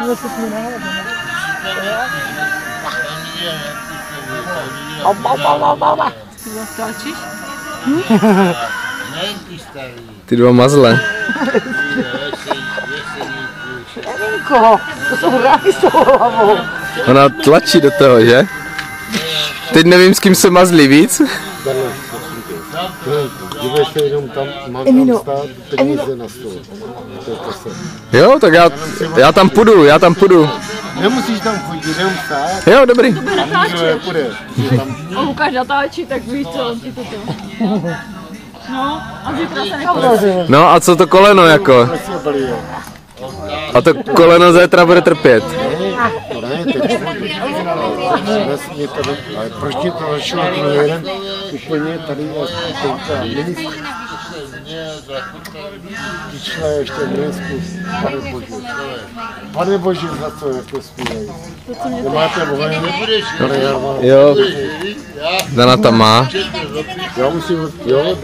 No to jsme nahrali. Skáčíš? Ty dva mazle. Nevím koho, to jsou hráky s tou hlavou. Ona tlačí do toho, že? Teď nevím, s kým se mazlí víc. Dívej se jenom tam, mám tam stát peníze na stůl. Jo, tak já tam půjdu. Nemusíš tam chodit, jenom stát. Jo, dobrý. A nikdo nepůjde. A Lukáš natáčí, tak víš co, on ti toto. No, a zítra se nepůjde. No a co to koleno jako? A to koleno zítra bude trpět. To ne, teď ale proč ti to začalo jeden úplně tady přišla ještě dnesku, pane Bože, za co jako zpívají. Nemáte bohaně? Jo, Dana tam má. Já musím, jo.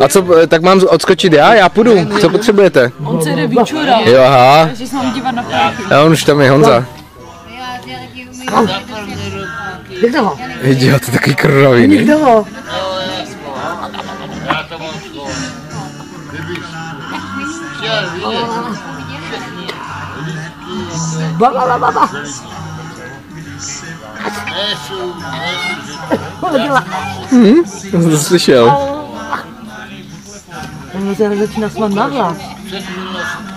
A co, tak mám odskočit já půjdu. Co potřebujete? On se jde vyčura. Jo, aha. Takže se mám dívat na práky. A on už tam je, Honza. Někdo ho. Jo, to je takový krový. Někdo ho. Já to mám slovo. Kdybych chtěl vidět všechny lidský Baba. nejsou To jsem to slyšel. On se začíná svat na hlas. před minulostí.